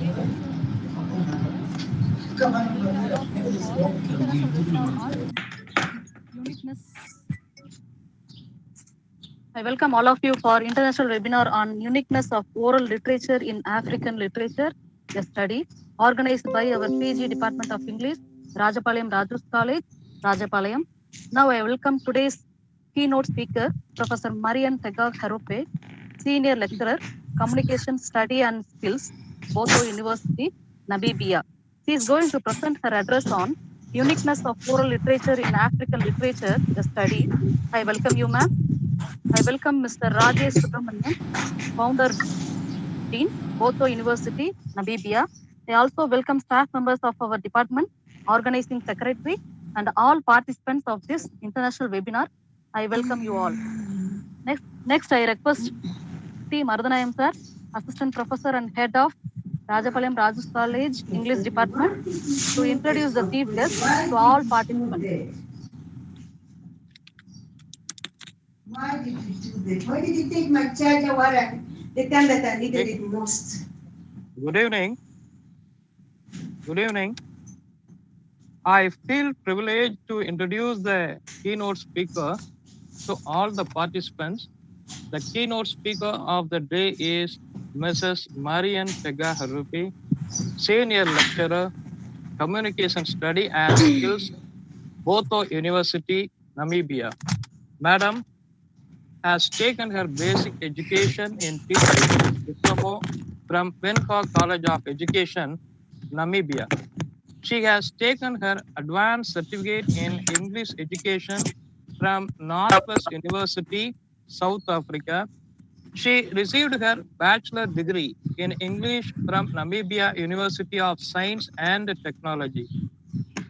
Welcome all of you for international webinar on uniqueness. I welcome all of you for international webinar on uniqueness of oral literature in African literature, a study organized by our PG Department of English, Rajapalayam Rajus College, Rajapalayam. Now I welcome today's keynote speaker, Professor Marian Tegag Harupe, Senior Lecturer, Communication Study and Skills, Boto University, Namibia. She is going to present her address on uniqueness of oral literature in African literature, a study. I welcome you, ma'am. I welcome Mr. Rajesh Subramanian, Founder Dean, Boto University, Namibia. I also welcome staff members of our department, Organizing Secretary, and all participants of this international webinar. I welcome you all. Next I request T. Mardhanayam sir, Assistant Professor and Head of Rajapalayam Rajus College, English Department, to introduce the chief guest to all participants. Why did you do that? Why did you take my charger water the time that I needed it most? Good evening. Good evening. I feel privileged to introduce the keynote speaker to all the participants. The keynote speaker of the day is Mrs. Marian Tegag Harupe, Senior Lecturer, Communication Study and Skills, Boto University, Namibia. Madam has taken her basic education in teaching diploma from Pencock College of Education, Namibia. She has taken her advanced certificate in English education from Northwest University, South Africa. She received her bachelor degree in English from Namibia University of Science and Technology.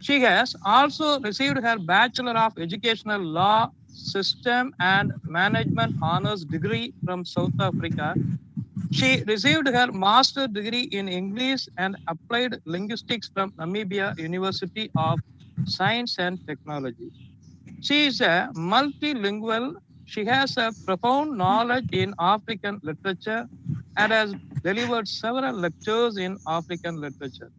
She has also received her Bachelor of Educational Law, System and Management Honors degree from South Africa. She received her master's degree in English and Applied Linguistics from Namibia University of Science and Technology. She is a multilingual. She has a profound knowledge in African literature and has delivered several lectures in African literature.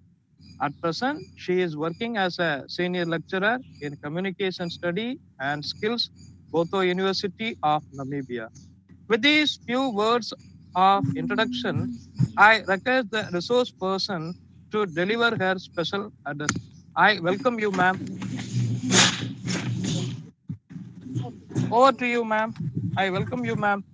At present, she is working as a senior lecturer in communication study and skills, Boto University of Namibia. With these few words of introduction, I request the resource person to deliver her special address. I welcome you, ma'am. Over to you, ma'am. I welcome you, ma'am.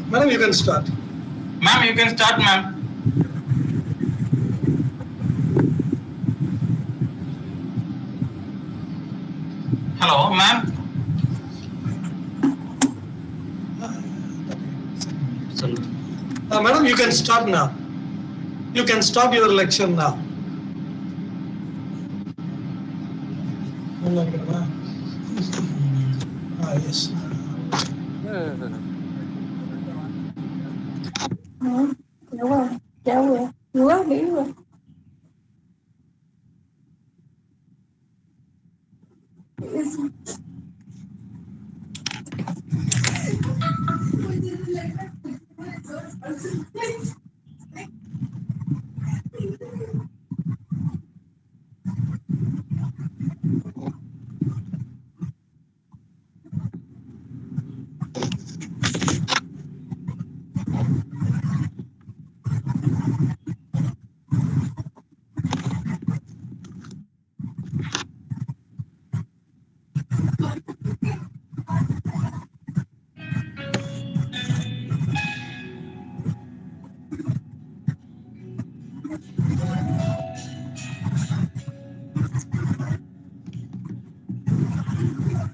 Madam, you can start. Ma'am, you can start, ma'am. Hello, ma'am. Madam, you can stop now. You can stop your lecture now. Yes.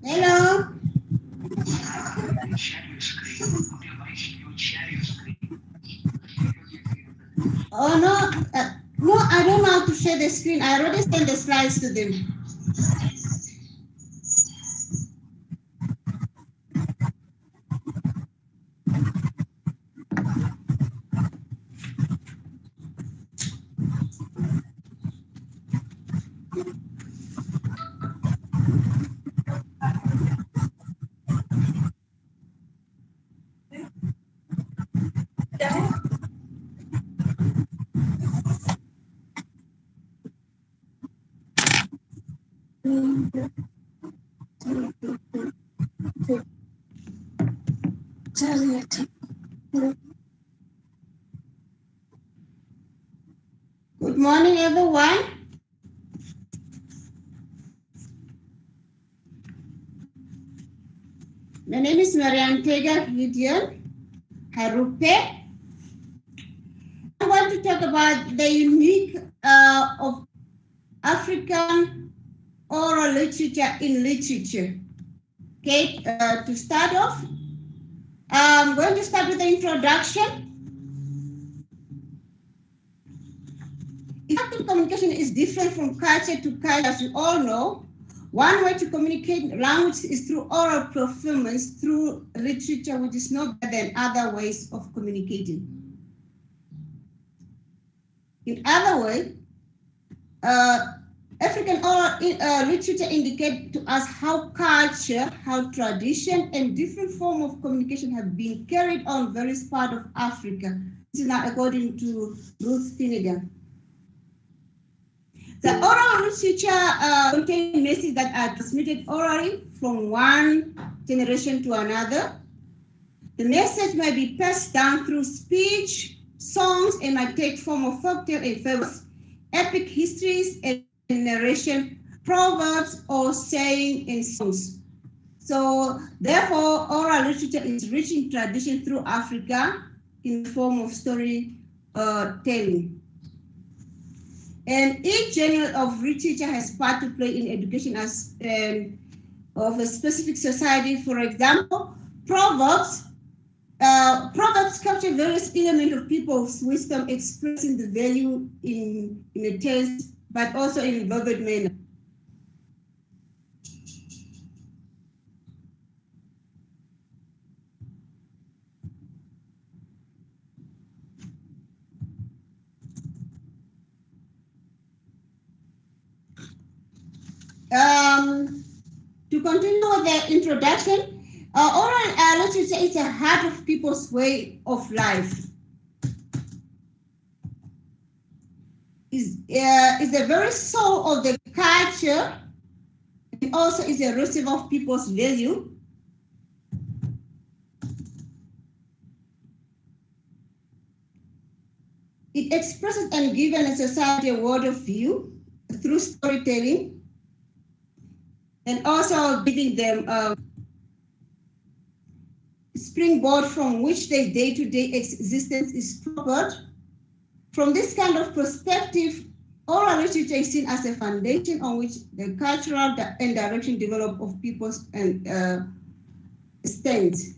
Hello. Oh, no, I don't know how to share the screen. I already sent the slides to them. Good morning, everyone. My name is Marianne Tega Gideon Harupe. I want to talk about the unique of African oral literature in literature. Okay, to start off, I'm going to start with the introduction. Effective communication is different from culture to culture, as you all know. One way to communicate language is through oral performance, through literature, which is no better than other ways of communicating. In other words, African oral literature indicates to us how culture, how tradition, and different forms of communication have been carried on various parts of Africa. This is now according to Ruth Finnegan. The oral literature contains messages that are transmitted orally from one generation to another. The message may be passed down through speech, songs, and might take form of folktale and fables, epic histories and narration, proverbs, or saying and songs. So therefore, oral literature is rich in tradition through Africa in the form of storytelling. And each genre of literature has part to play in education as of a specific society. For example, proverbs capture various elements of people's wisdom, expressing the value in a tense, but also in a verbal manner. To continue with the introduction, oral literature is the heart of people's way of life. Is the very soul of the culture, and also is a receiver of people's value. It expresses and gives a society a world of view through storytelling, and also giving them a springboard from which their day-to-day existence is propelled. From this kind of perspective, oral literature is seen as a foundation on which the cultural and direction development of peoples and stands.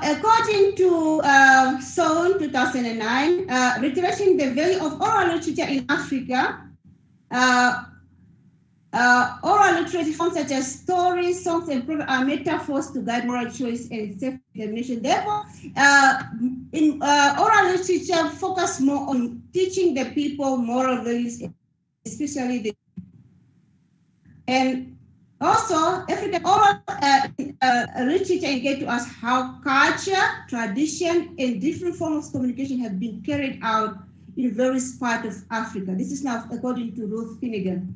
According to Seoul 2009, reiterating the value of oral literature in Africa, oral literature forms such as stories, songs, and proverbs are metaphors to guide moral choice and self-determination. Therefore, oral literature focus more on teaching the people moral values, especially the and also, African oral literature indicate to us how culture, tradition, and different forms of communication have been carried out in various parts of Africa. This is now according to Ruth Finnegan.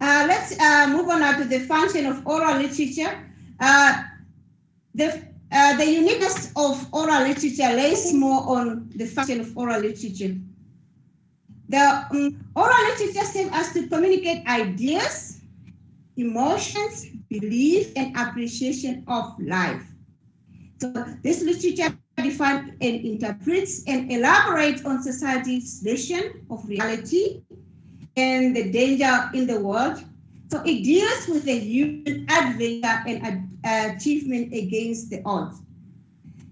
Let's move on now to the function of oral literature. The uniqueness of oral literature lays more on the function of oral literature. The oral literature serves us to communicate ideas, emotions, belief, and appreciation of life. So this literature defines and interprets and elaborates on society's vision of reality and the danger in the world. So it deals with the human adventure and achievement against the odds.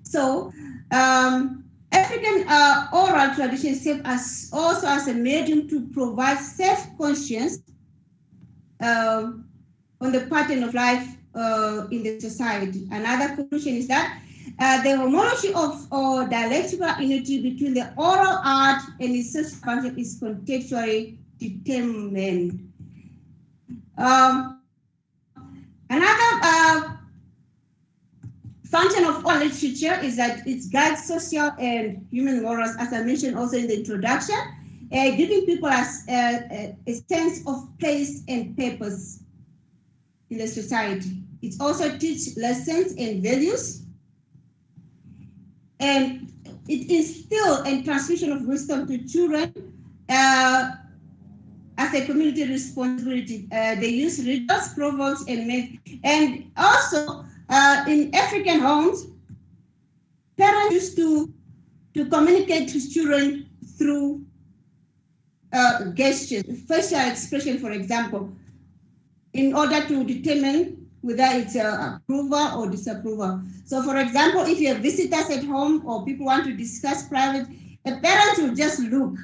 So African oral tradition serves as also as a medium to provide self-conscious on the pattern of life in the society. Another conclusion is that the homology of or dialectical unity between the oral art and its social function is contextually determined. Another function of oral literature is that it guides social and human morals, as I mentioned also in the introduction, giving people a sense of place and purpose in the society. It also teaches lessons and values, and it instills and transmission of wisdom to children as a community responsibility. They use riddles, proverbs, and myths. And also, in African homes, parents used to communicate to children through gestures, facial expression, for example, in order to determine whether it's approval or disapproval. So, for example, if you have visitors at home or people want to discuss private, the parents will just look.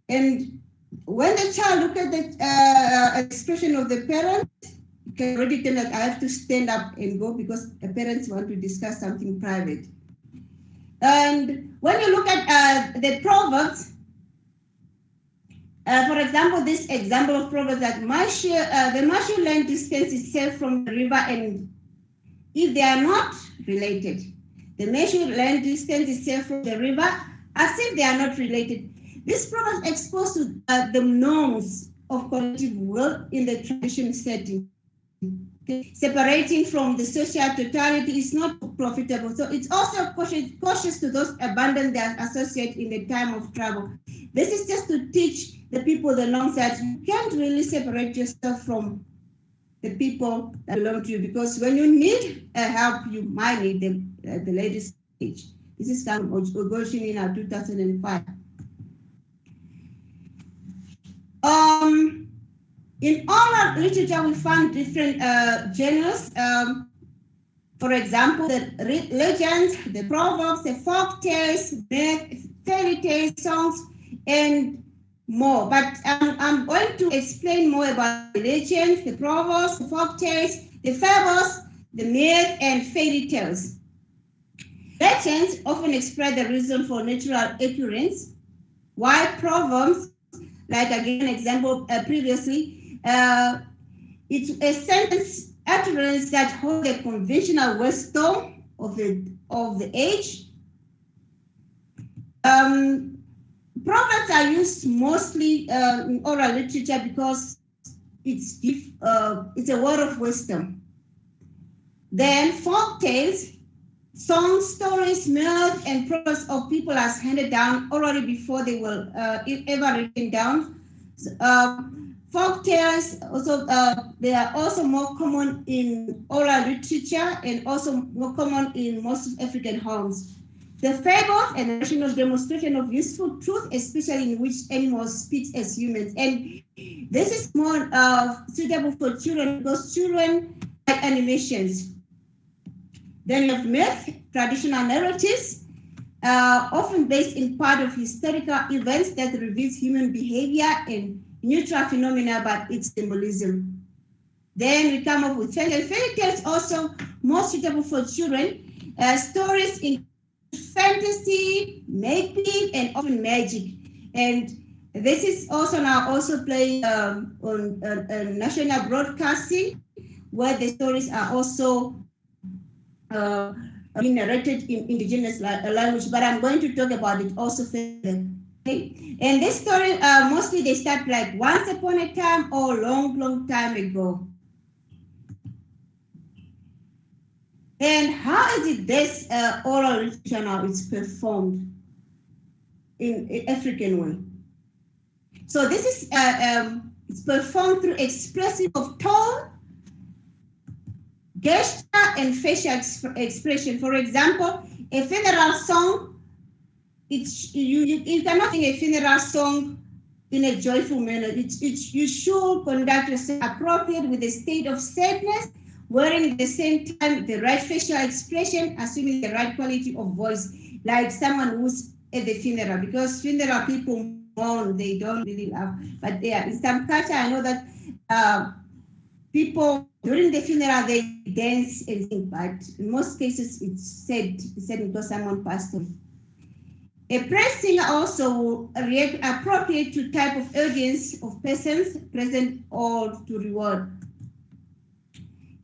And when the child looks at the expression of the parent, you can already tell that I have to stand up and go because the parents want to discuss something private. And when you look at the proverbs, for example, this example of proverbs that the marshal land distance itself from the river, and if they are not related, the marshal land distance itself from the river as if they are not related. This proverb is exposed to the norms of collective will in the tradition setting. Okay. Separating from the social totality is not profitable. So it's also cautious to those abandon their associate in the time of trouble. This is just to teach the people the norms that you can't really separate yourself from the people that belong to you, because when you need help, you might need the latest stage. This is from Ogoshin in 2005. In oral literature, we find different genres. For example, the legends, the proverbs, the folk tales, myth, fairy tales, songs, and more. But I'm going to explain more about the legends, the proverbs, the folk tales, the fables, the myth, and fairy tales. Legends often express the reason for natural occurrence, while proverbs, like again example previously, it's a sentence utterance that holds the conventional wisdom of the age. Proverbs are used mostly in oral literature because it's a word of wisdom. Then folk tales, songs, stories, myths, and proverbs of people as handed down orally before they were ever written down. Folk tales also they are also more common in oral literature and also more common in most African homes. The fables and rational demonstration of useful truth, especially in which animals speak as humans, and this is more suitable for children because children like animations. Then you have myth, traditional narratives, often based in part of historical events that reveals human behavior and neutral phenomena by its symbolism. Then we come up with fairy tales. Fairy tales also more suitable for children. Stories in fantasy, make-believe, and often magic. And this is also now also playing on national broadcasting, where the stories are also being narrated in indigenous language, but I'm going to talk about it also further. Okay? And this story, mostly they start like once upon a time or long time ago. And how is it this oral literature now is performed in African way? So this is it's performed through expressive of tone, gesture, and facial expression. For example, a funeral song, you cannot sing a funeral song in a joyful manner. You should conduct yourself appropriate with a state of sadness, wearing at the same time the right facial expression, assuming the right quality of voice, like someone who's at the funeral, because funeral people mourn, they don't really laugh. But yeah, in some culture, I know that people during the funeral they dance and sing, but in most cases it's said because someone passed away. A praise singer also will react appropriate to type of audience of persons present or to reward.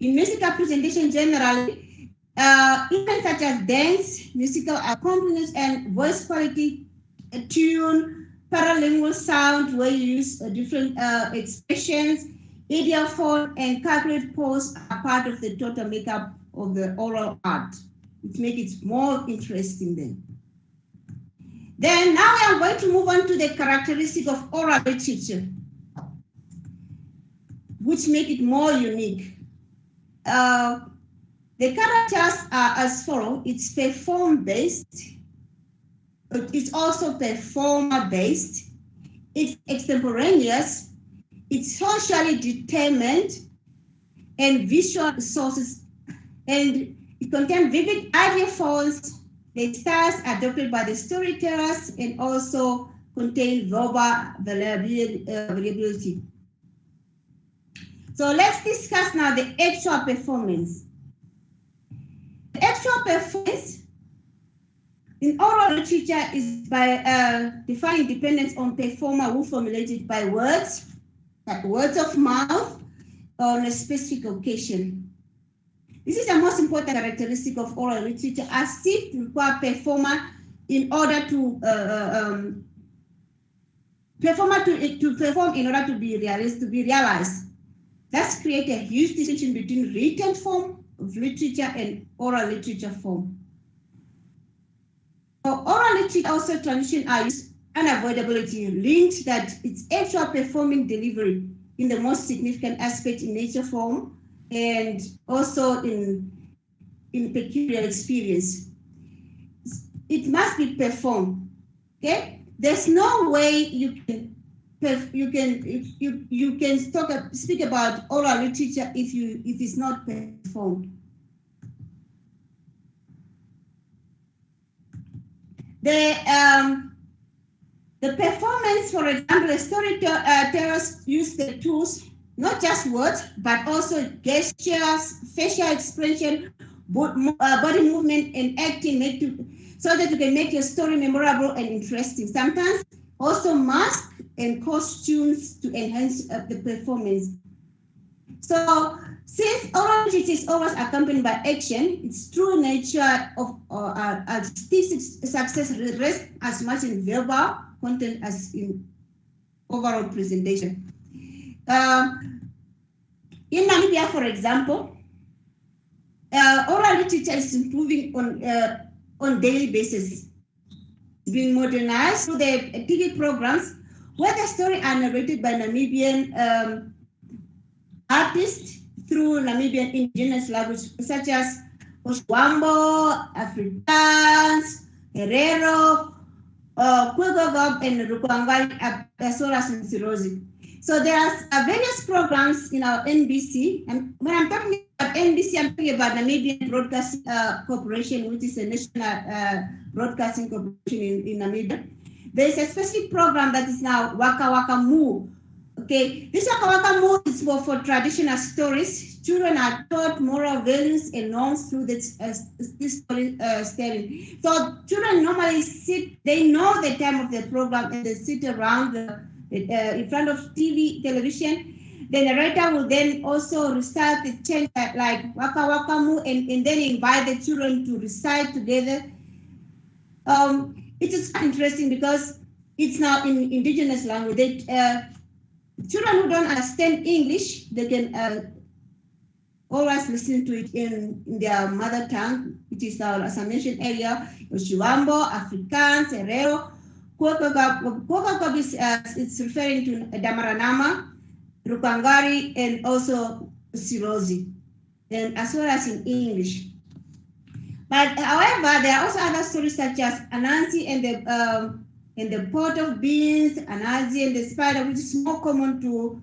In musical presentation generally, events such as dance, musical accompaniments, and voice quality, tune, paralingual sound, where you use different expressions, idiophone, and calculate pose are part of the total makeup of the oral art, which makes it more interesting then. Then now we are going to move on to the characteristic of oral literature, which make it more unique. The characters are as follows. It's perform-based. It's also performer-based. It's extemporaneous. It's socially determined and visual sources. And it contains vivid ideophones, the styles adopted by the storytellers, and also contain verbal variability. So let's discuss now the actual performance. The actual performance in oral literature is by defining dependence on performer who formulated by words, like words of mouth, on a specific occasion. This is the most important characteristic of oral literature, as it requires performer in order to perform in order to be realized. That's create a huge distinction between written form of literature and oral literature form. For oral literature, also tradition are used unavoidability linked that it's actual performing delivery in the most significant aspect in nature form and also in peculiar experience. It must be performed. Okay, there's no way you can speak about oral literature if it's not performed. The performance, for example, the storytellers use the tools, not just words, but also gestures, facial expression, body movement, and acting, so that you can make your story memorable and interesting. Sometimes also masks and costumes to enhance the performance. So since oral literature is always accompanied by action, its true nature of artistic success rests as much in verbal content as in overall presentation. In Namibia, for example, oral literature is improving on daily basis. It's been modernized through the TV programs where the stories are narrated by Namibian artists through Namibian indigenous language such as Oswambo, Afrikaans, Herero, Kwegogop, and Rukwangwali, as well as Msirozi. So there are various programs in our NBC, and when I'm talking about NBC, I'm talking about Namibian Broadcasting Corporation, which is a national broadcasting corporation in Namibia. There's a specific program that is now Waka Waka Mu. Okay, this Waka Waka Mu is for traditional stories. Children are taught moral values and norms through this storytelling. So children normally they know the time of the program and they sit around in front of television. The narrator will then also recite the chant like Waka Waka Mu and then invite the children to recite together. It is interesting because it's now in indigenous language. Children who don't understand English, they can always listen to it in their mother tongue, which is our, as I mentioned earlier, Oshiwambo, Afrikaans, Herero, Kwakakab is it's referring to Damaranama, Rukangari, and also Sirozi, and as well as in English. But however, there are also other stories such as Anansi and the pot of beans, Anansi and the spider, which is more common to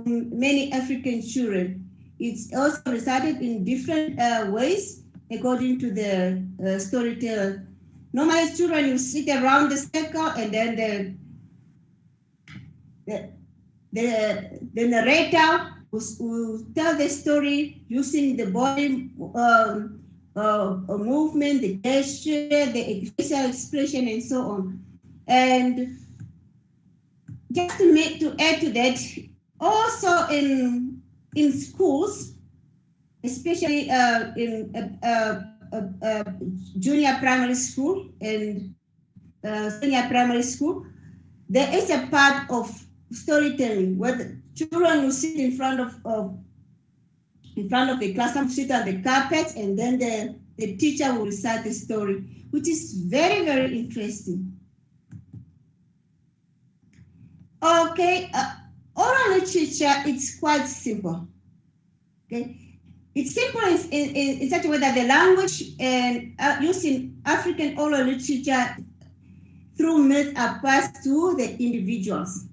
many African children. It's also recited in different ways according to the storyteller. Normally, children will sit around the circle, and then the narrator will tell the story using the body movement, the gesture, the facial expression, and so on. And just to add to that, also in schools, especially in junior primary school and senior primary school, there is a part of storytelling where the children will sit in front of the classroom, sit on the carpet, and then the teacher will recite the story, which is very, very interesting. Okay, oral literature, it's quite simple. Okay, it's simple in such a way that the language and used in African oral literature through myth are passed to the individuals.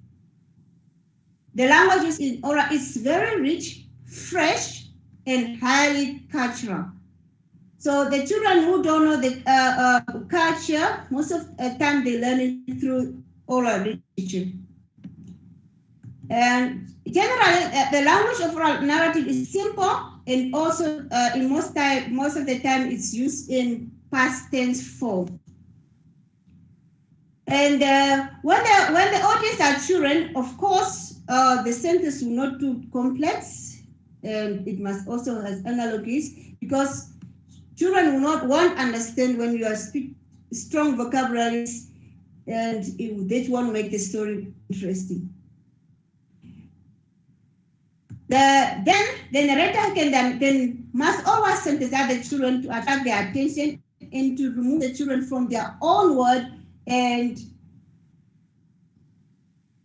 The language used in oral is very rich, fresh, and highly cultural. So the children who don't know the culture, most of the time they learn it through oral literature. And generally, the language of oral narrative is simple, and also in most of the time it's used in past tense form. And when the audience are children, of course, the sentence will not be complex, and it must also have analogies, because children will not understand when you are speaking strong vocabularies, and that won't make the story interesting. Then the narrator can then must always synthesize the children to attract their attention and to remove the children from their own world and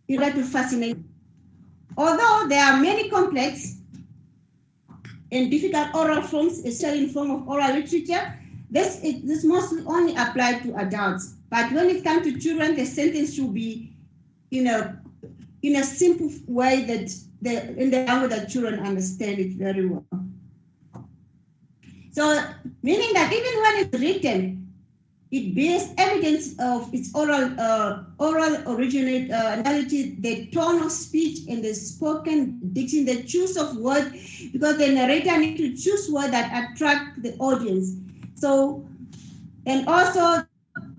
in order to fascinate. Although there are many complex and difficult oral forms, especially in form of oral literature, this mostly only applied to adults. But when it comes to children, the sentence should be in a simple way that in the language that children understand it very well. So, meaning that even when it's written, it bears evidence of its oral originality, the tone of speech, and the spoken diction, the choice of words, because the narrator needs to choose words that attract the audience. So, and also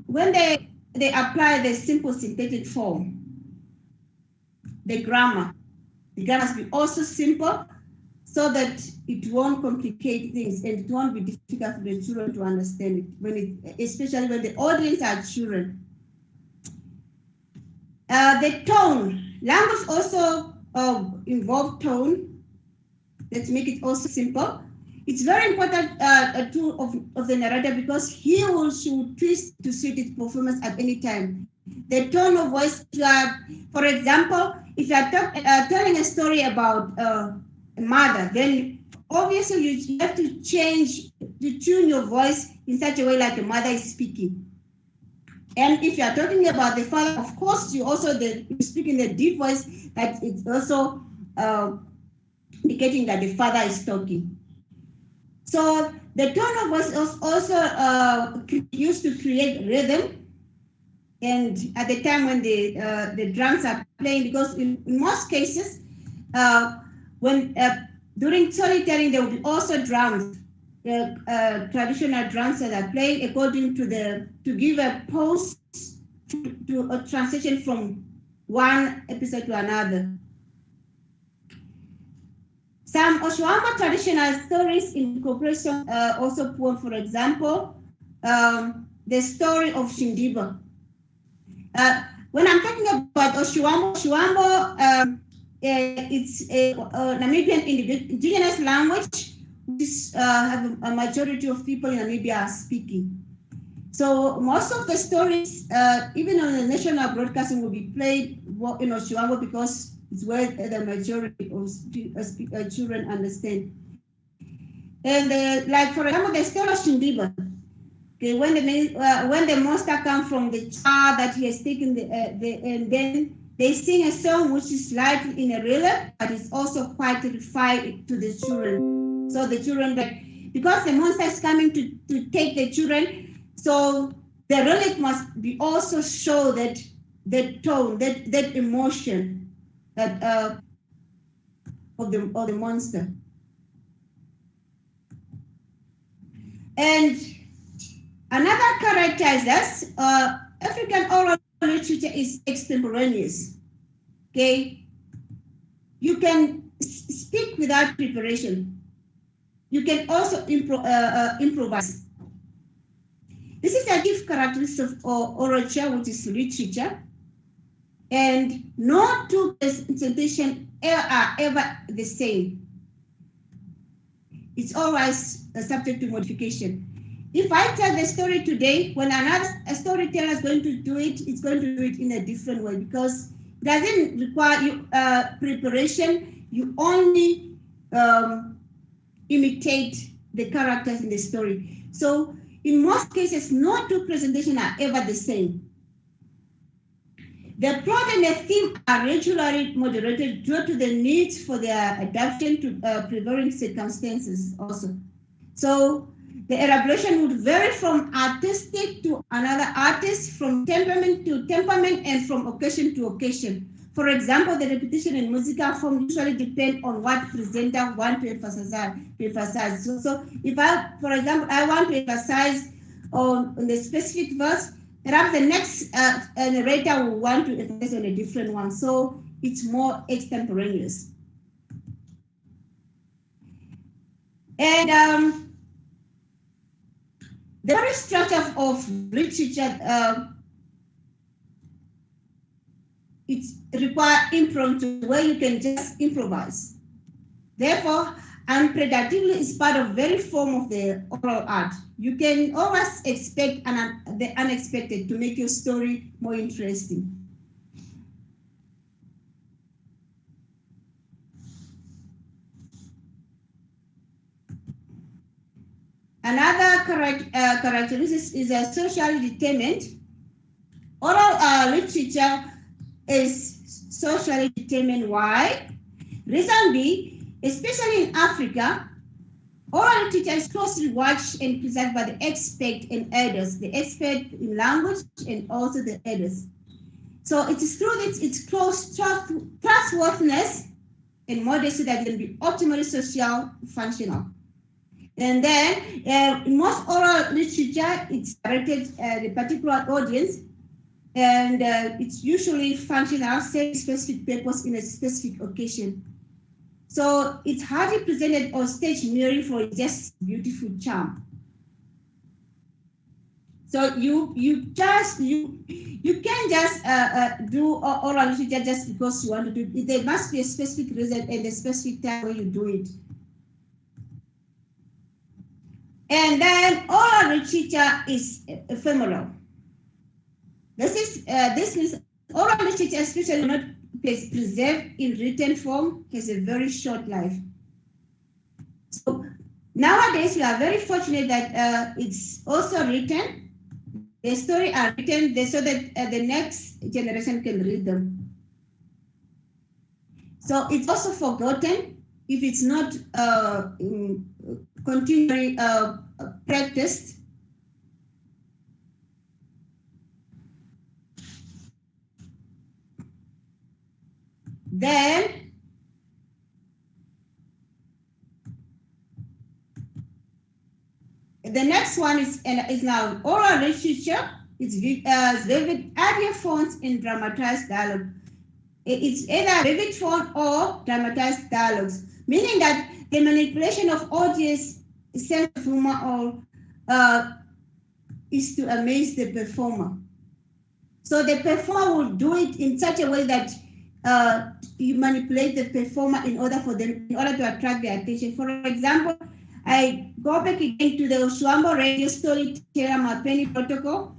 when they apply the simple synthetic form, the grammar must be also simple, so that it won't complicate things and it won't be difficult for the children to understand it, especially when the audience are children. The tone, language also involves tone. Let's make it also simple. It's very important a tool of the narrator, because he should twist to suit its performance at any time. The tone of voice, for example, if you are telling a story about a mother, then obviously you have to tune your voice in such a way like a mother is speaking. And if you are talking about the father, of course, you speak in a deep voice that it's also indicating that the father is talking. So the tone of voice is also used to create rhythm. And at the time when the drums are playing, because in most cases, during storytelling, there will be also drums, traditional drums that are playing according to to give a pause to a transition from one episode to another. Some Oshuama traditional stories incorporate also poem, for example, the story of Shindiba. When I'm talking about Oshuambo, it's a Namibian indigenous language, which have a majority of people in Namibia are speaking. So most of the stories, even on the national broadcasting, will be played in Oshiwango because it's where the majority of children understand. And like for example, the story of Shindiba. Okay, when the monster comes from the child that he has taken, and then they sing a song which is slightly in a rhythm, but it's also quite refined to the children. So the children, because the monster is coming to take the children, so the relic must be also show that tone, that emotion, that of the monster. And another characterizes African oral literature is extemporaneous. Okay, you can speak without preparation. You can also improvise. This is a chief characteristic of orature, which is literature, and no two presentations are ever the same. It's always subject to modification. If I tell the story today, when another storyteller is going to do it, it's going to do it in a different way because it doesn't require you preparation. You only imitate the characters in the story. So in most cases, no two presentations are ever the same. The plot and the theme are regularly moderated due to the needs for their adaptation to prevailing circumstances also. So the elaboration would vary from artistic to another artist, from temperament to temperament, and from occasion to occasion. For example, the repetition in musical form usually depend on what presenter want to emphasize. So if for example, I want to emphasize on the specific verse, perhaps the next narrator will want to emphasize on a different one. So it's more extemporaneous. And the very structure of literature, it requires impromptu, where you can just improvise. Therefore, unpredictability is part of very form of the oral art. You can always expect the unexpected to make your story more interesting. Another characteristic is a socially determined. Oral literature is socially determined. Why? Reason B, especially in Africa, oral literature is closely watched and preserved by the expert and elders, the expert in language and also the elders. So it is through its close trustworthiness and modesty that can be optimally social functional. And then in most oral literature, it's directed at a particular audience, and it's usually functional, serving specific purpose in a specific occasion. So it's hardly presented on stage merely for just beautiful charm. So you can't just do oral literature just because you want to do it. There must be a specific reason and a specific time where you do it. And then oral literature is ephemeral. This means oral literature, especially not preserved in written form, has a very short life. So nowadays we are very fortunate that it's also written. The story are written so that the next generation can read them. So it's also forgotten if it's not continually practiced. Then the next one is now oral literature. It's vivid audio fonts in dramatized dialogue. It's either vivid font or dramatized dialogues, meaning that the manipulation of audience sense of humor is to amaze the performer. So the performer will do it in such a way that you manipulate the performer in order to attract their attention. For example, I go back again to the Oshuambo radio storyteller Mapeni Protocol.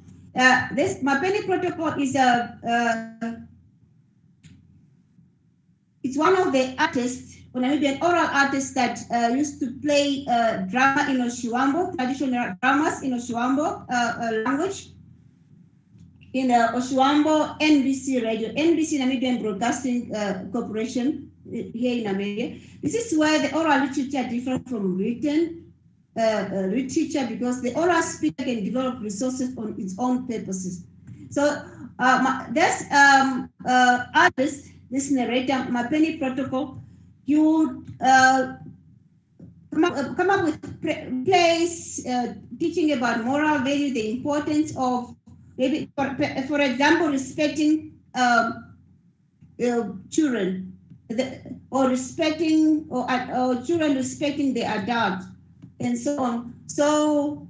This Mapeni Protocol is it's one of the artists, or maybe an oral artist that used to play drama in Oshuambo, traditional dramas in Oshuambo language, in the Oshuambo NBC radio, NBC Namibian Broadcasting Corporation here in America. This is where the oral literature differs from written literature, because the oral speaker can develop resources on its own purposes. So this artist, this narrator, Mapeni Protocol, you come up with plays teaching about moral value, the importance of maybe, for example, respecting children, or respecting or children respecting the adult, and so on. So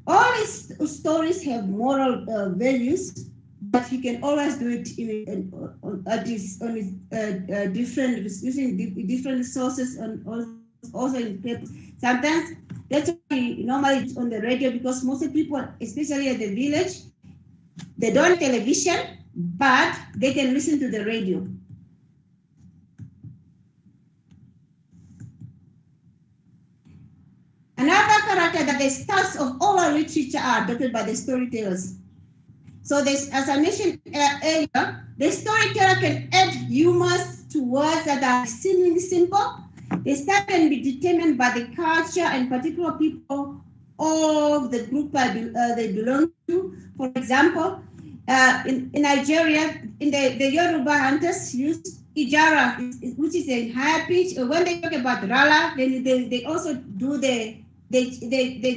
all these stories have moral values, but he can always do it different, using different sources and also in paper. Sometimes that's why normally it's on the radio, because most of the people, especially at the village, they don't have television, but they can listen to the radio. Another character that the stars of oral literature are adopted by the storytellers. So this, as I mentioned earlier, the storyteller can add humor to words that are seemingly simple. The style can be determined by the culture and particular people of the group they belong to. For example, in Nigeria, in the Yoruba hunters use Ijara, which is a higher pitch. When they talk about Rala, then they also do they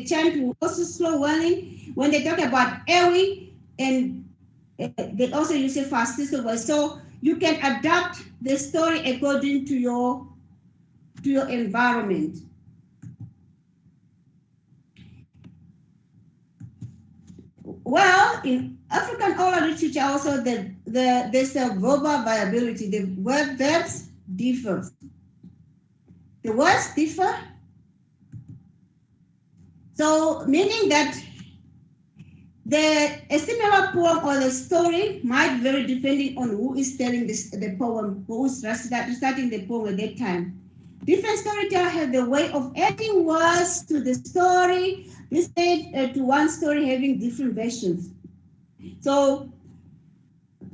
chant to also slow whirling. When they talk about Ewi, and they also use a faster voice. So you can adapt the story according to your environment. Well, in African oral literature also there's a verbal variability. The verbs differ. The words differ. So meaning that a similar poem or the story might vary depending on who is telling the poem, who is reciting the poem at that time. Different storytellers have the way of adding words to the story. This led to one story having different versions. So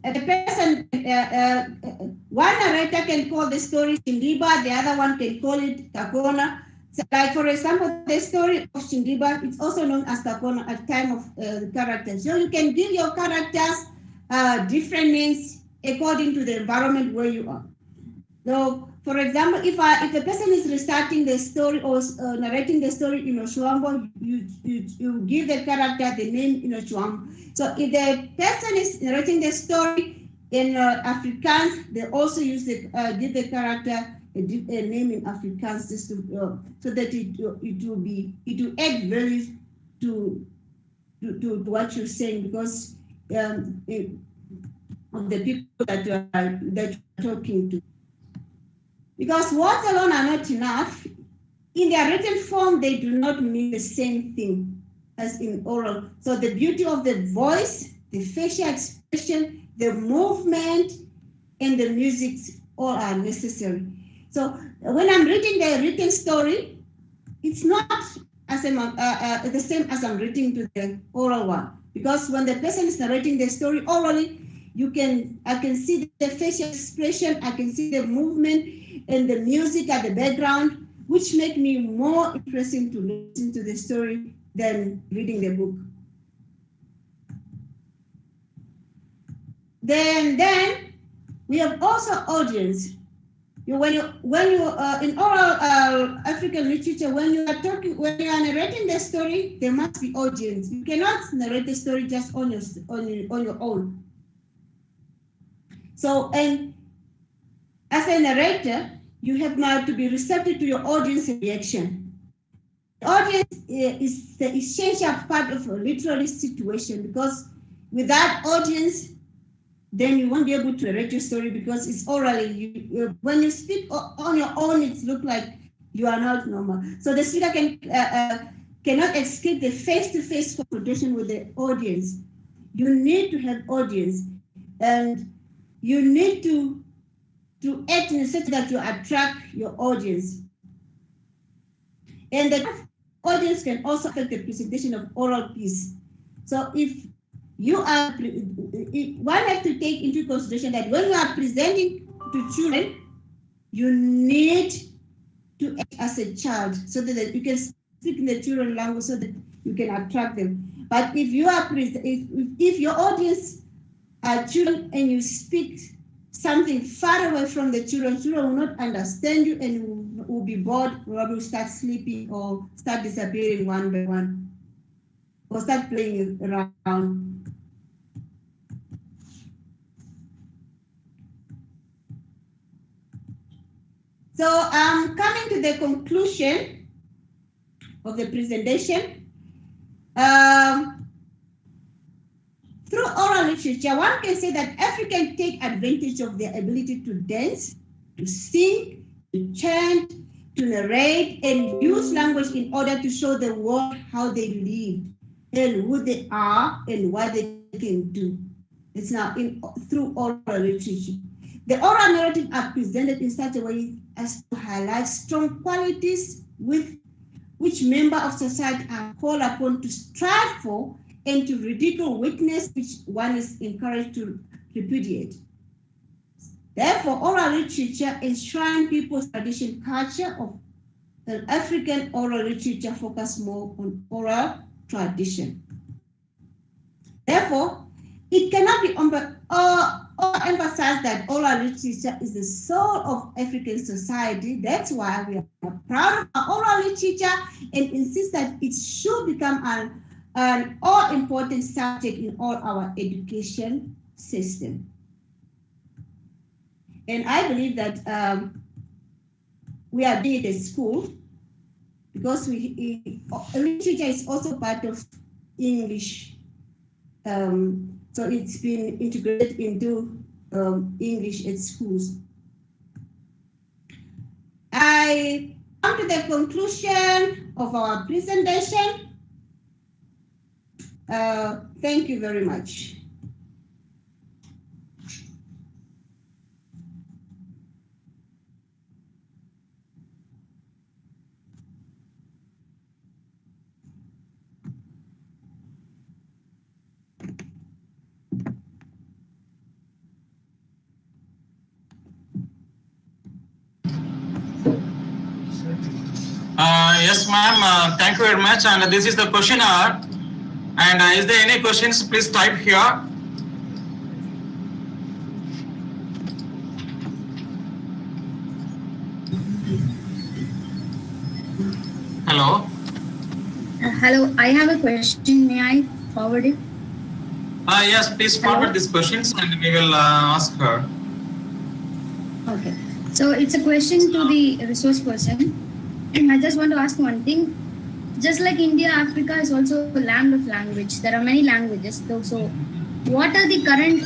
the person, one narrator can call the story Shindiba, the other one can call it Takona. So like, for example, the story of Shindiba, it's also known as Takona at the time of the characters. So you can give your characters different names according to the environment where you are. So, for example, if a person is reciting the story or narrating the story in Oshuambo, you give the character the name in Oshuambo. So if the person is narrating the story in Afrikaans, they also use give the character a name in Afrikaans, just to, so that it will add value to what you're saying, because of the people that you're talking to. Because words alone are not enough. In their written form, they do not mean the same thing as in oral. So the beauty of the voice, the facial expression, the movement, and the music all are necessary. So when I'm reading the written story, it's not as the same as I'm reading to the oral one. Because when the person is narrating the story orally, I can see the facial expression, I can see the movement and the music at the background, which make me more interesting to listen to the story than reading the book. Then we have also audience. When you in oral African literature, when you are narrating the story, there must be audience. You cannot narrate the story just on your own. So, and as a narrator, you have now to be receptive to your audience reaction. The audience is the essential part of a literary situation, because without audience, then you won't be able to narrate your story, because it's orally. When you speak on your own, it looks like You are not normal. So the speaker cannot escape the face-to-face confrontation with the audience. You need to have audience, and you need to act in such that you attract your audience. And the audience can also affect the presentation of oral piece. So if you are, one has to take into consideration that when you are presenting to children, you need to act as a child so that you can speak in the children language so that you can attract them. But if you are if your audience are children and you speak something far away from the children will not understand you and will be bored, will start sleeping or start disappearing one by one, or start playing around. So coming to the conclusion of the presentation, through oral literature, one can say that Africans take advantage of their ability to dance, to sing, to chant, to narrate, and use language in order to show the world how they live and who they are and what they can do. It's now through oral literature. The oral narrative are presented in such a way as to highlight strong qualities with which members of society are called upon to strive for, and to ridicule weakness which one is encouraged to repudiate. Therefore, oral literature enshrines people's tradition culture of an African oral literature focus more on oral tradition. Therefore, it cannot be emphasized that oral literature is the soul of African society. That's why we are proud of our oral literature and insist that it should become an all-important subject in all our education system. And I believe that we are doing it at school because literature is also part of English. So it's been integrated into English at schools. I come to the conclusion of our presentation. Thank you very much. Yes, ma'am. Thank you very much. And this is the question hour. And is there any questions? Please type here. Hello. Hello, I have a question. May I forward it? Yes, please forward these questions and we will ask her. Okay. So it's a question to the resource person. I just want to ask one thing. Just like India, Africa is also a land of language. There are many languages. So what are the current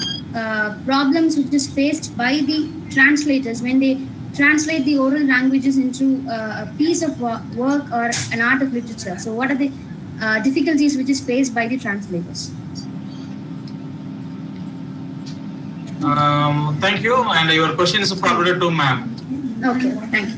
problems which is faced by the translators when they translate the oral languages into a piece of work or an art of literature? So what are the difficulties which is faced by the translators? Thank you. And your question is forwarded to ma'am. Okay, thank you.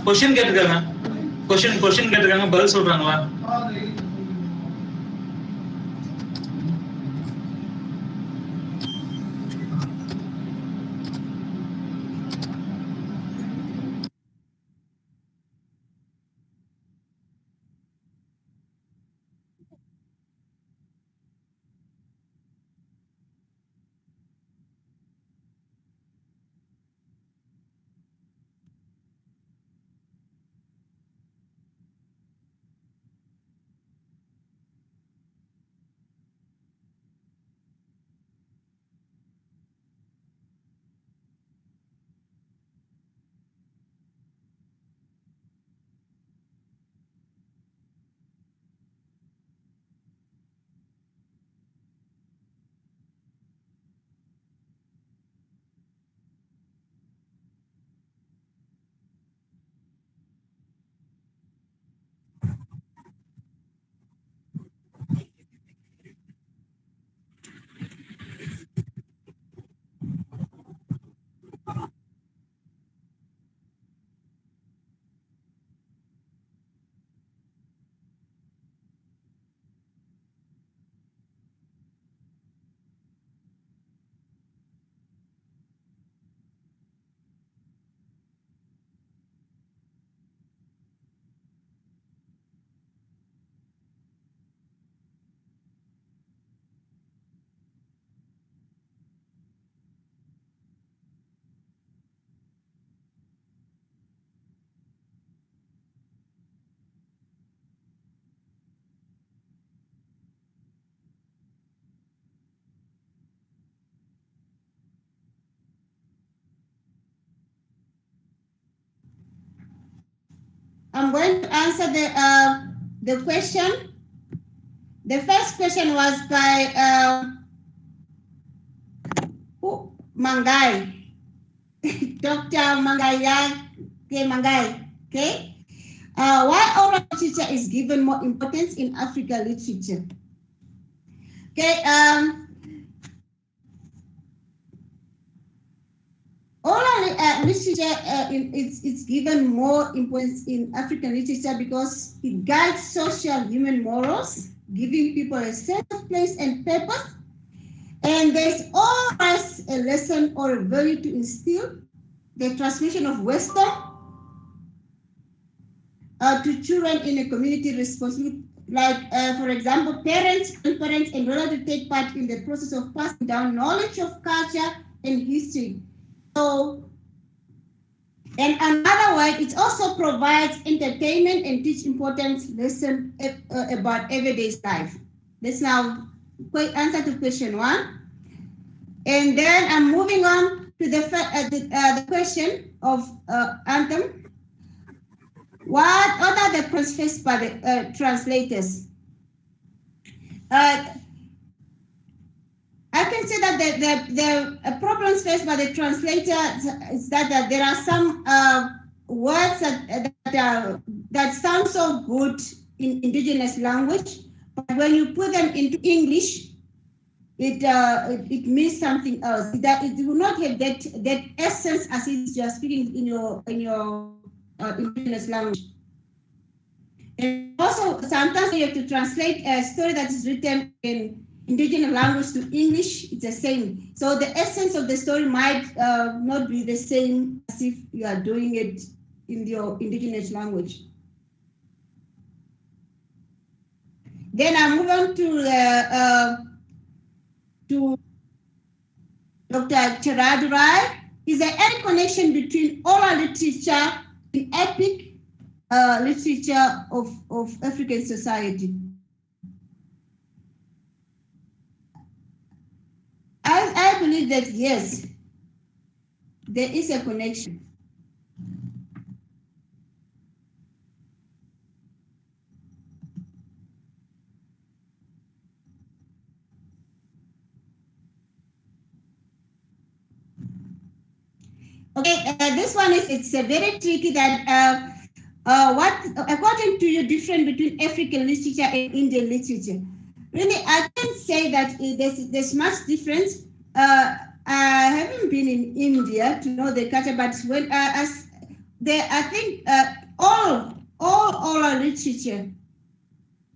Question கேட்டிருக்காங்க. Question கேட்டிருக்காங்க, பதில் சொல்றாங்களா? I'm going to answer the question. The first question was by Mangai, Dr. Mangai. Okay. Why oral literature is given more importance in African literature? Okay. Oral literature it's given more importance in African literature because it guides social human morals, giving people a sense of place and purpose. And there's always a lesson or a value to instill, the transmission of wisdom to children in a community responsibility. Like, for example, parents, grandparents, and relatives take part in the process of passing down knowledge of culture and history. So, and another word, it also provides entertainment and teach important lessons about everyday life. Let's now answer to question 1. And then I'm moving on to the question of anthem. What are the problems faced by the translators? I can say that the problems faced by the translator is that there are some words that sound so good in indigenous language, but when you put them into English, it means something else. That it will not have that essence as if you are speaking in your indigenous language. And also, sometimes you have to translate a story that is written in indigenous language to English, it's the same. So the essence of the story might not be the same as if you are doing it in your indigenous language. Then I move on to Dr. Charadurai. Is there any connection between oral literature and epic literature of African society? I believe that yes, there is a connection. Okay, this one it's a very tricky that what according to you difference between African literature and Indian literature? Really, I can't say that there's much difference. I haven't been in India to know the culture, but when I think all literature,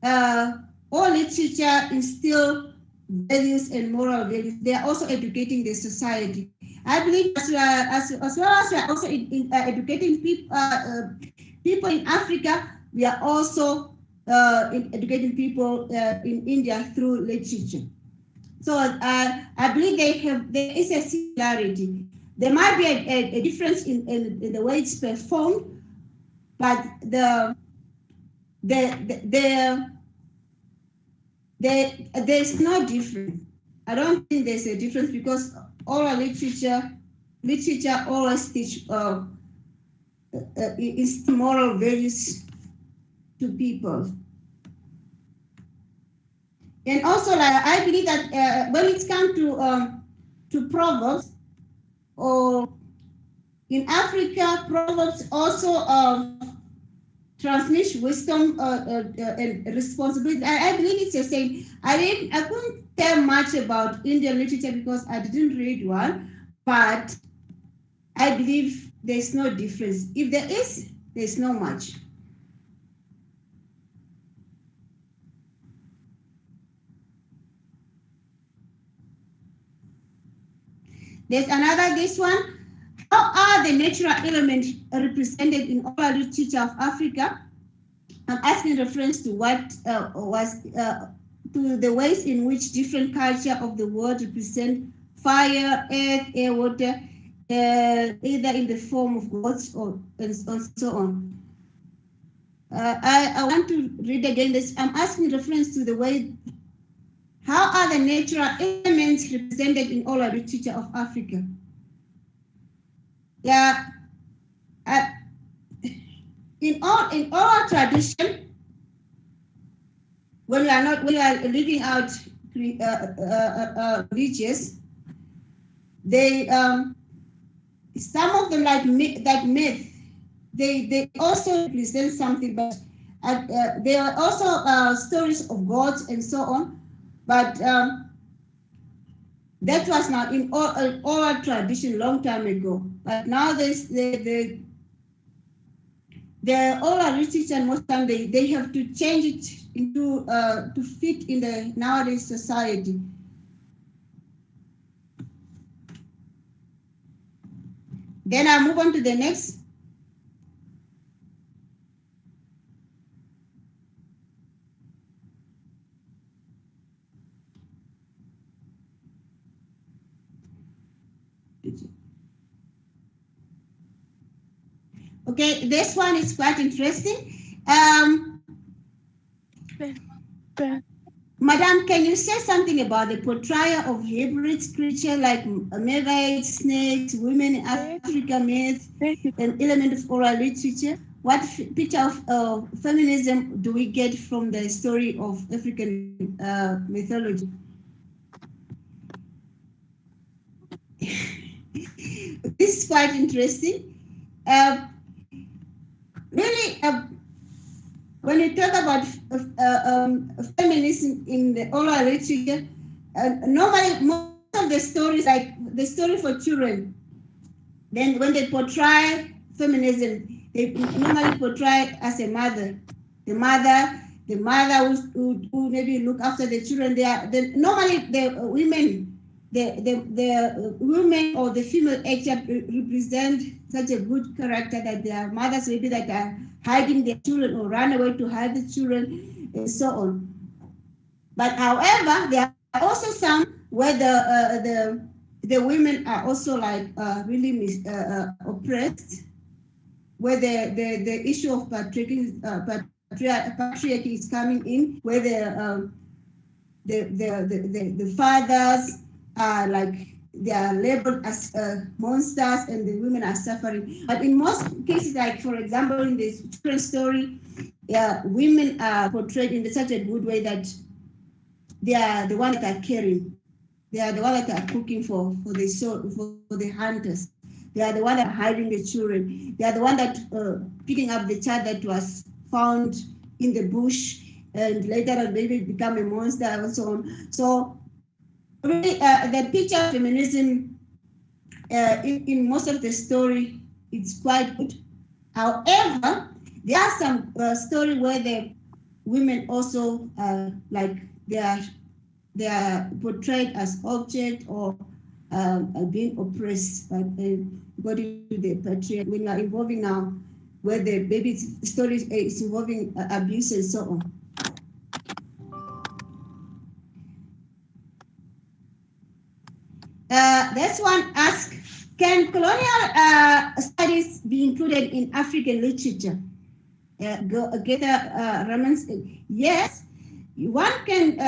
all literature instill values and moral values. They are also educating the society. I believe as well as we are also educating people in Africa, we are also educating people in India through literature. So I believe there is a similarity. There might be a difference in the way it's performed, but there's no difference. I don't think there's a difference because oral literature always teach is moral values to people. And also, like, I believe that when it comes to proverbs, or in Africa, proverbs also transmit wisdom and responsibility. I believe it's the same. I couldn't tell much about Indian literature because I didn't read one, but I believe there's no difference. If there is, there's no much. There's another, this one. How are the natural elements represented in oral literature of Africa? I'm asking reference to what to the ways in which different culture of the world represent fire, earth, air, water, either in the form of gods or and so on. I want to read again this. I'm asking reference to the way. How are the natural elements represented in oral literature of Africa? Yeah, in oral tradition, when we are living out religious, they some of them like myth, they also represent something, but there are also stories of gods and so on, but that was not in oral tradition long time ago. But now the oral literature, most time they have to change it into to fit in the nowadays society. Then I move on to the next. Okay, this one is quite interesting. Madam, can you say something about the portrayal of hybrid creatures like mermaids, snakes, women in Africa myth, an element of oral literature? What picture of feminism do we get from the story of African mythology? This is quite interesting. Really, when you talk about feminism in the oral literature, normally most of the stories, like the story for children, then when they portray feminism, they normally portray as a mother. The mother who maybe look after the children. Normally the women, the women or the female actor represent such a good character that their mothers maybe that are hiding their children or run away to hide the children and so on. But however, there are also some where the women are also like really oppressed, where the issue of patriarchy is coming in, where the fathers are like they are labeled as monsters and the women are suffering. But in most cases, like for example in this children's story, women are portrayed in such a good way that they are the ones that are caring. They are the ones that are cooking for the hunters. They are the ones that are hiding the children. They are the ones that picking up the child that was found in the bush and later on maybe become a monster and so on. So really, the picture of feminism in most of the story is quite good. However, there are some stories where the women also like they are portrayed as object or being oppressed according to the patriarchy. When you are involving now, where the baby story is involving abuse and so on. This one asks, can colonial studies be included in African literature? Yes, one can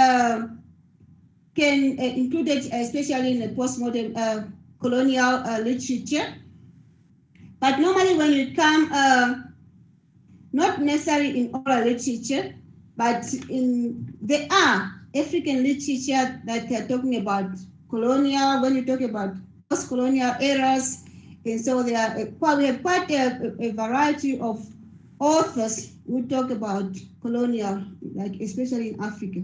include it, especially in the postmodern colonial literature. But normally when you come, not necessarily in oral literature, but there are African literature that are talking about colonial, when you talk about post-colonial eras, and so we have quite a variety of authors who talk about colonial, like especially in Africa.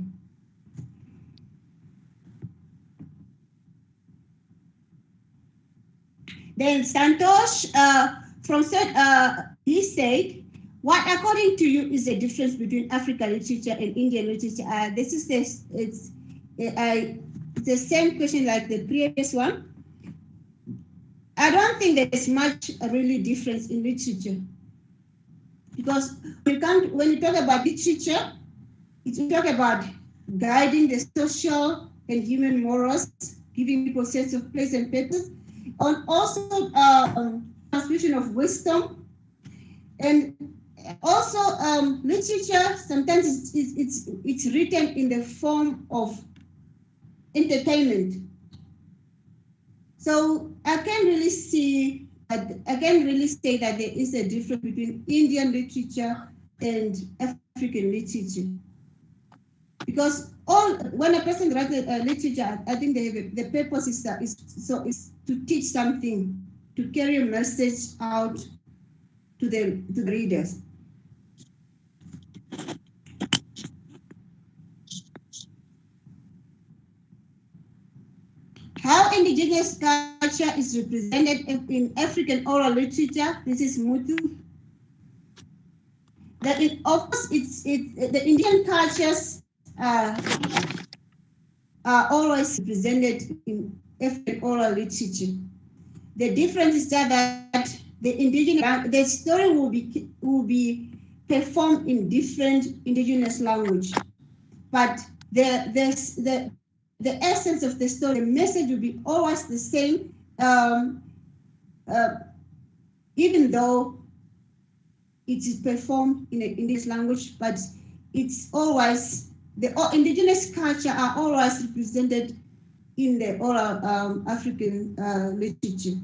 Then Santosh he said, what according to you is the difference between African literature and Indian literature? It's the same question like the previous one. I don't think there's much really difference in literature, because when you talk about literature, you talk about guiding the social and human morals, giving people a sense of place and purpose, and also transmission of wisdom, and also literature sometimes it's written in the form of entertainment. So I can't really see again really say that there is a difference between Indian literature and African literature. Because when a person writes literature, I think the purpose is to teach something, to carry a message out to the readers. How indigenous culture is represented in African oral literature. This is Mutu. Of course, the Indian cultures are always represented in African oral literature. The difference is that the story will be performed in different indigenous language, but the essence of the story, the message will be always the same, even though it is performed in this language, but it's always, the indigenous culture are always represented in the oral African literature.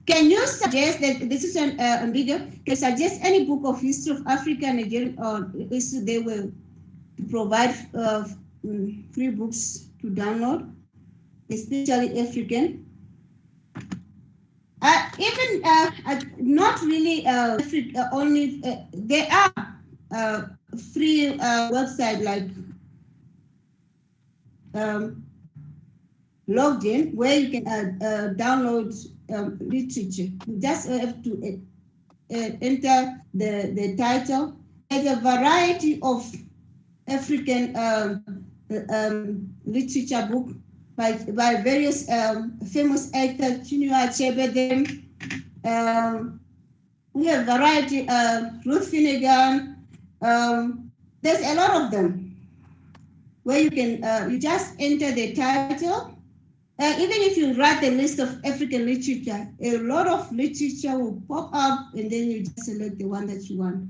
Can you suggest that this is a video? Can you suggest any book of history of Africa, Nigeria, or they will provide free books to download, especially African? Not really Africa only. There are free websites like Login, where you can download literature. You just have to enter the title. There's a variety of African literature book by various famous actors, Chinua Achebe. We have variety, Ruth Finnegan. There's a lot of them where you can you just enter the title. Even if you write the list of African literature, a lot of literature will pop up, and then you just select the one that you want.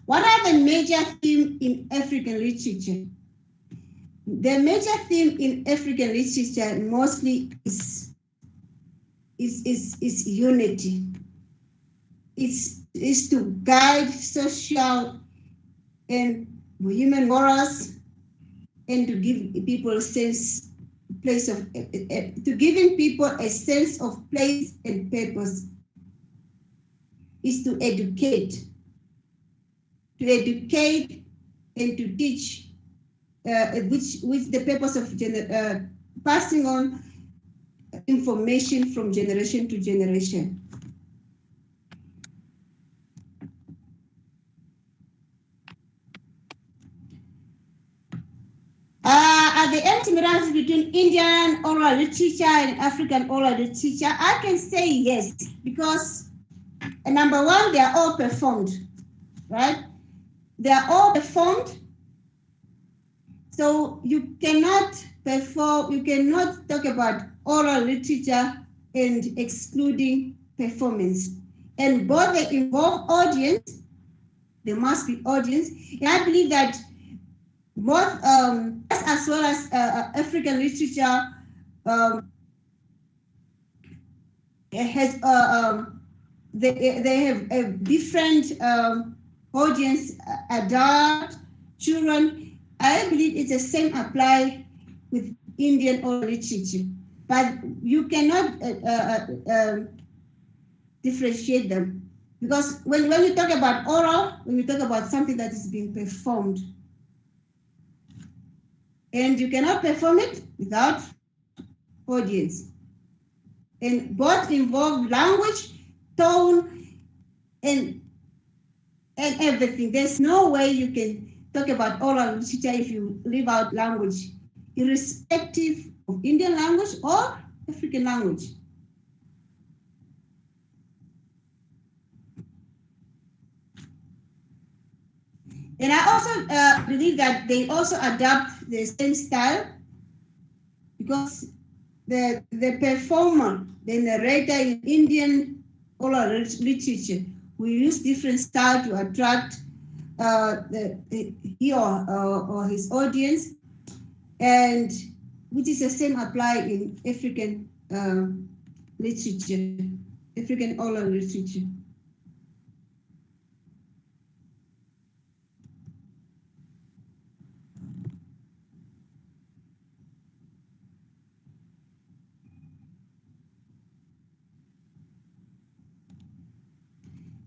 What are the major themes in African literature? The major theme in African literature mostly is unity. It's to guide social and human morals, and to give people a sense of place and purpose. Is to educate and to teach, which the purpose of passing on information from generation to generation. Are there any similarities between Indian oral literature and African oral literature? I can say yes, because number one, they are all performed, right? They are all performed. So you cannot talk about oral literature and excluding performance. And both they involve audience, there must be audience. And I believe that both as well as African literature they have a different audience, adult, children. I believe it's the same apply with Indian oral literature, but you cannot differentiate them, because when you talk about oral, when you talk about something that is being performed, and you cannot perform it without audience. And both involve language, tone, and everything. There's no way you can talk about oral literature if you leave out language, irrespective of Indian language or African language. And I also believe that they also adapt the same style, because the performer, the narrator in Indian oral literature, we use different style to attract he or his audience, and which is the same apply in African literature, African oral literature.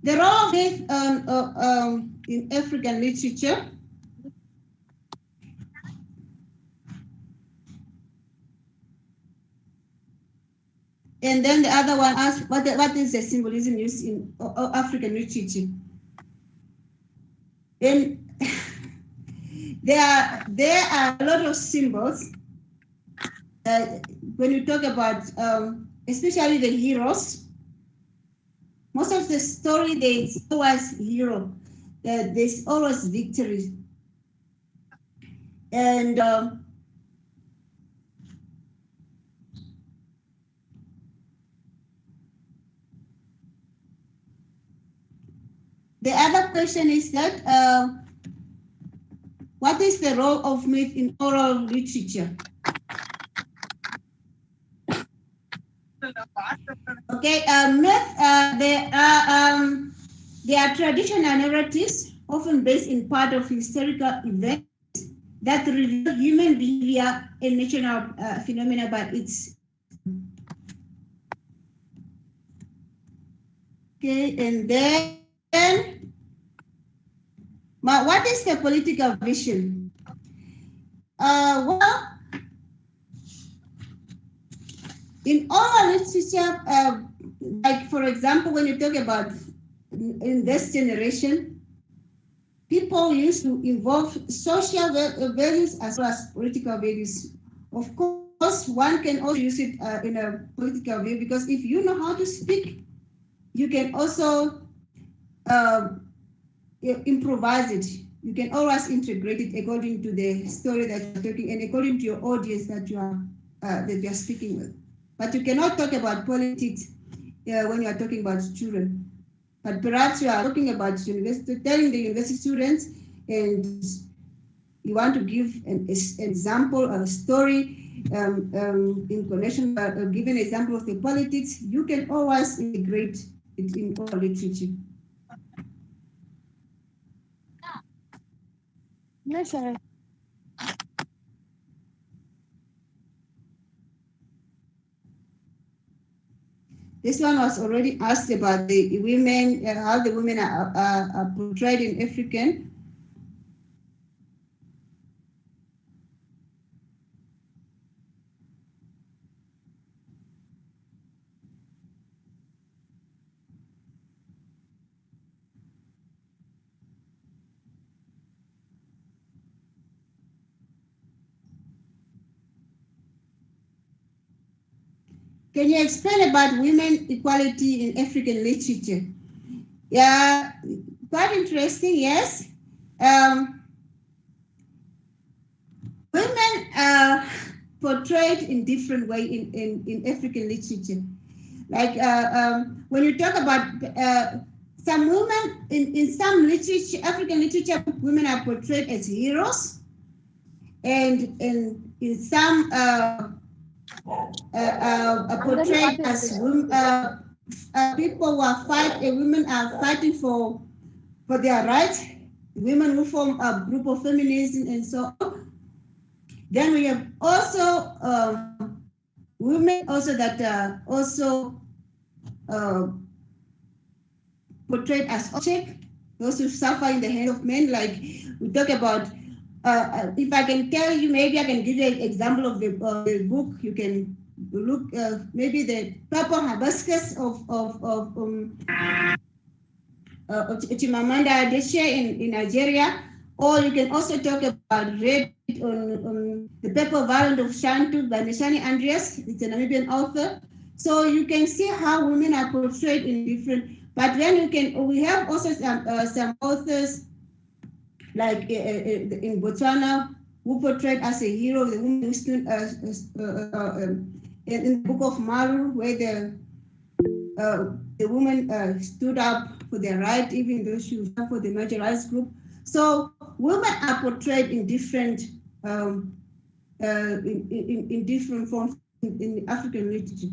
The role of faith in African literature. And then the other one asks, what is the symbolism used in African literature? And there are a lot of symbols. When you talk about, especially the heroes, most of the story, there's always hero. There's always victory. And the other question is that, what is the role of myth in oral literature? Okay, myth, they are traditional narratives, often based in part of historical events that reveal human behavior and natural phenomena by its. Okay, and then, what is the political vision? Well, in oral literature, like for example, when you talk about in this generation, people used to involve social values as well as political values. Of course, one can also use it in a political view, because if you know how to speak, you can also improvise it. You can always integrate it according to the story that you're talking and according to your audience that you are speaking with. But you cannot talk about politics when you are talking about children. But perhaps you are talking about university, telling the university students, and you want to give an example of a story in connection, give an example of the politics, you can always integrate it in oral literature. No, sir. This one was already asked about the women, how the women are portrayed in African. Can you explain about women equality in African literature? Yeah, quite interesting, yes. Women are portrayed in different way in African literature. Like when you talk about some women in some literature, African literature, women are portrayed as heroes, and in some portrayed as people who are fighting. Women are fighting for their rights. Women who form a group of feminism and so on. Then we have also women also that are also portrayed as objects, those who suffer in the hands of men. Like we talk about, if I can tell you, maybe I can give you an example of the book. You can look, maybe the Purple Hibiscus of Chimamanda Adichie in Nigeria, or you can also talk about Red on the Purple Violet of Shantu by Nishani Andreas. It's a Namibian author. So you can see how women are portrayed in different. But then we have also some authors like in Botswana who portrayed as a hero, the woman who stood in the book of Maru, where the woman stood up for their right, even though she was for the marginalized group. So women are portrayed in different in different forms in the African literature.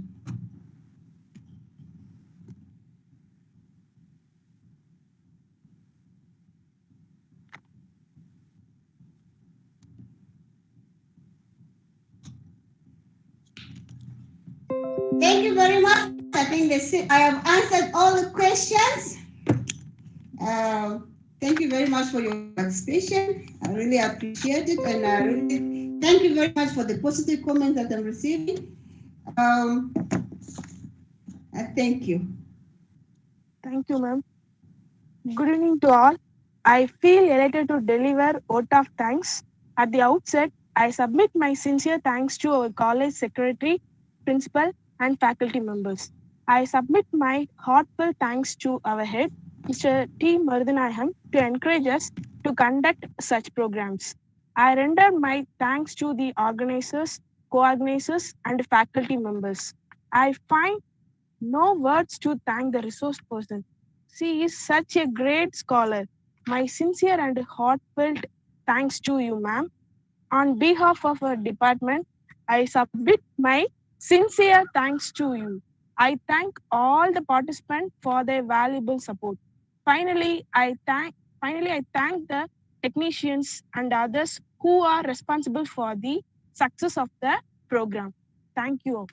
Thank you very much. I think that's it. I have answered all the questions. Thank you very much for your participation. I really appreciate it, and I really thank you very much for the positive comments that I'm receiving. I thank you. Thank you, ma'am. Good evening to all. I feel elated to deliver vote of thanks. At the outset, I submit my sincere thanks to our college secretary, principal, and faculty members. I submit my heartfelt thanks to our head, Mr. T. Marudhanayam, to encourage us to conduct such programs. I render my thanks to the organizers, co-organizers, and faculty members. I find no words to thank the resource person. She is such a great scholar. My sincere and heartfelt thanks to you, ma'am. On behalf of our department, I submit my sincere thanks to you. I thank all the participants for their valuable support. Finally, I thank the technicians and others who are responsible for the success of the program. Thank you all.